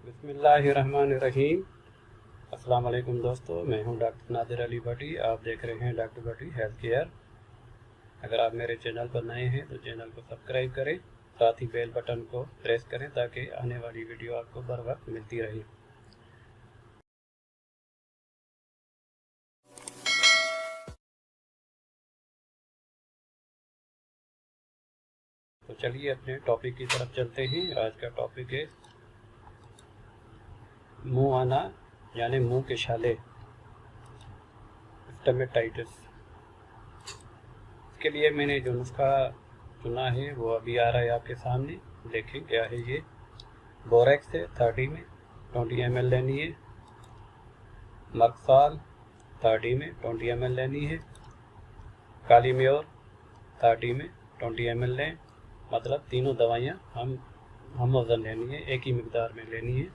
बिस्मिल्लाहिर्रहमानिर्रहीम। अस्सलाम वालेकुम दोस्तों, मैं हूं डॉक्टर नादिर अली भट्टी। आप देख रहे हैं डॉक्टर भट्टी हेल्थ केयर। अगर आप मेरे चैनल पर नए हैं तो चैनल को सब्सक्राइब करें, साथ ही बेल बटन को प्रेस करें ताकि आने वाली वीडियो आपको बर वक्त मिलती रहे। तो चलिए अपने टॉपिक की तरफ चलते हैं। आज का टॉपिक है मुंह आना यानी मुंह के छाले, स्टमेटाइटिस। इसके लिए मैंने जो नुस्खा चुना है वो अभी आ रहा है आपके सामने। देखें क्या है ये। बोरेक्स है 30 में 20 ml लेनी है। मर्कसाल 30 में 20 ml लेनी है। काली म्योर 30 में 20 ml लें। मतलब तीनों दवाइयाँ हम वज़न लेनी है, एक ही मिकदार में लेनी है।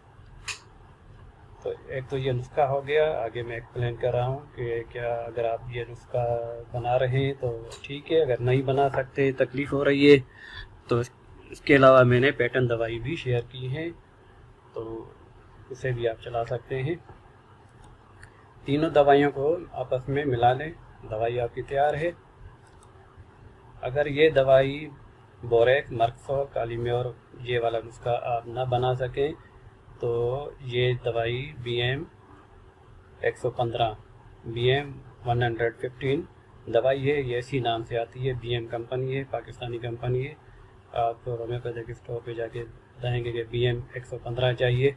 तो एक तो ये नुस्खा हो गया। आगे मैं एक्सप्लेन कर रहा हूँ कि क्या अगर आप ये नुस्खा बना रहे हैं तो ठीक है, अगर नहीं बना सकते, तकलीफ़ हो रही है, तो इसके अलावा मैंने पैटर्न दवाई भी शेयर की है, तो उसे भी आप चला सकते हैं। तीनों दवाइयों को आपस में मिला लें, दवाई आपकी तैयार है। अगर ये दवाई बोरेक्स, मर्कसोल, काली म्योर ये वाला नुस्खा आप ना बना सकें तो ये दवाई BM 115 BM 115 दवाई है। ये इसी नाम से आती है, BM कंपनी है, पाकिस्तानी कंपनी है। आप होम्योपैथिक स्टोर पे जाके बताएंगे कि BM 115 चाहिए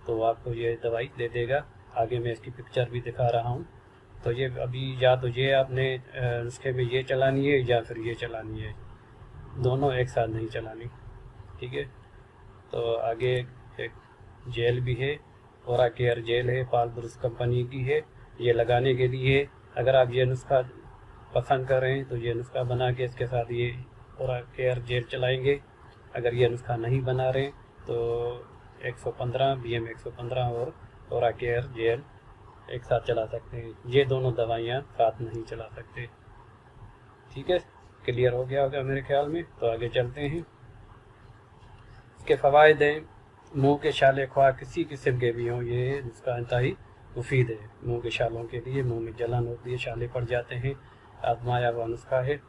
तो आपको ये दवाई दे देगा। आगे मैं इसकी पिक्चर भी दिखा रहा हूँ। तो ये अभी या तो ये आपने नुस्खे में ये चलानी है या फिर ये चलानी है, दोनों एक साथ नहीं चलानी, ठीक है। तो आगे एक जेल भी है, ओरा केयर जेल है, पाल ब्रुस कंपनी की है। ये लगाने के लिए अगर आप ये नुस्खा पसंद कर रहे हैं तो ये नुस्खा बना के इसके साथ ये ओरा केयर जेल चलाएंगे। अगर ये नुस्खा नहीं बना रहे तो 115 BM 115 और ओरा केयर जेल एक साथ चला सकते हैं। ये दोनों दवाइयाँ साथ नहीं चला सकते, ठीक है। क्लियर हो गया होगा मेरे ख्याल में। तो आगे चलते हैं। इसके फ़वाइद हैं, मुंह के छाले ख्वाह किसी किस्म के भी हों, ये इसका इंतहाई मुफीद है। मुंह के छालों के लिए, मुंह में जलन होती है, छाले पड़ जाते हैं, आजमाया हुआ नुस्खा है।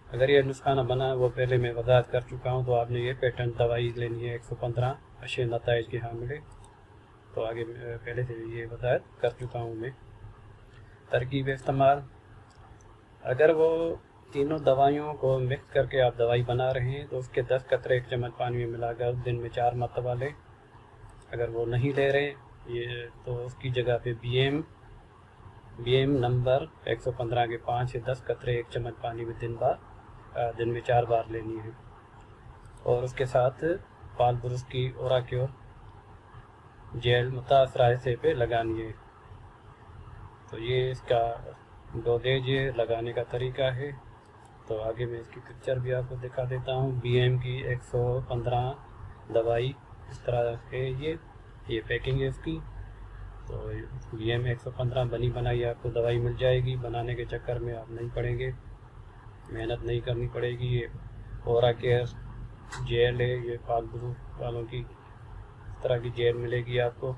अगर ये नुस्खा ना बना, वो पहले मैं वजाहत कर चुका हूँ, तो आपने ये पैटर्न दवाई लेनी है 115 अच्छे नताइज के हामिल है। तो आगे पहले से ये वजाहत कर चुका हूँ मैं। तरकीब इस्तेमाल, अगर वो तीनों दवाइयों को मिक्स करके आप दवाई बना रहे हैं तो उसके 10 कतरे 1 चम्मच पानी में मिलाकर दिन में 4 मरतबा लें। अगर वो नहीं ले रहे ये तो उसकी जगह पे BM नंबर 115 के 5 से 10 कतरे 1 चम्मच पानी में दिन में 4 बार लेनी है। और उसके साथ पाल ब्रुस की ओरा क्योर जेल मुतासरा हिस्से पे लगानी है। तो ये इसका डोजेज लगाने का तरीका है। तो आगे मैं इसकी पिक्चर भी आपको दिखा देता हूँ। BM की 115 दवाई इस तरह है, ये पैकिंग है इसकी। तो BM 115 बनी बनाई आपको दवाई मिल जाएगी। बनाने के चक्कर में आप नहीं पड़ेंगे, मेहनत नहीं करनी पड़ेगी। ये ओरा केयर जेल है, ये पाल ब्रुस वालों की इस तरह की जेल मिलेगी आपको।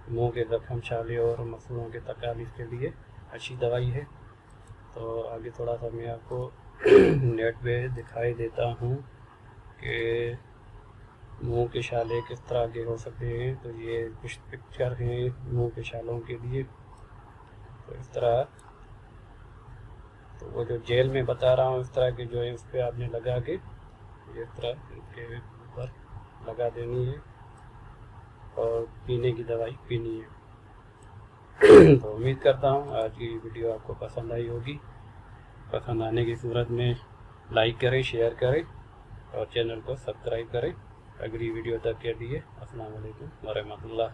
मुंह के जख्म, छाले और मसूड़ों के तकालीफ के लिए अच्छी दवाई है। तो आगे थोड़ा सा मैं आपको नेट पे दिखाई देता हूँ कि मुंह के छाले किस तरह के हो सकते हैं। तो ये कुछ पिक्चर हैं मुंह के छालों के लिए। तो इस तरह, तो वो जो जेल में बता रहा हूँ इस तरह के जो है उस पर आपने लगा के इस तरह इसके ऊपर लगा देनी है और पीने की दवाई पीनी है। तो उम्मीद करता हूँ आज की वीडियो आपको पसंद आई होगी। पसंद आने की सूरत में लाइक करें, शेयर करें और चैनल को सब्सक्राइब करें। अगली वीडियो तक के लिए अस्सलाम वालेकुम व रहमतुल्लाह।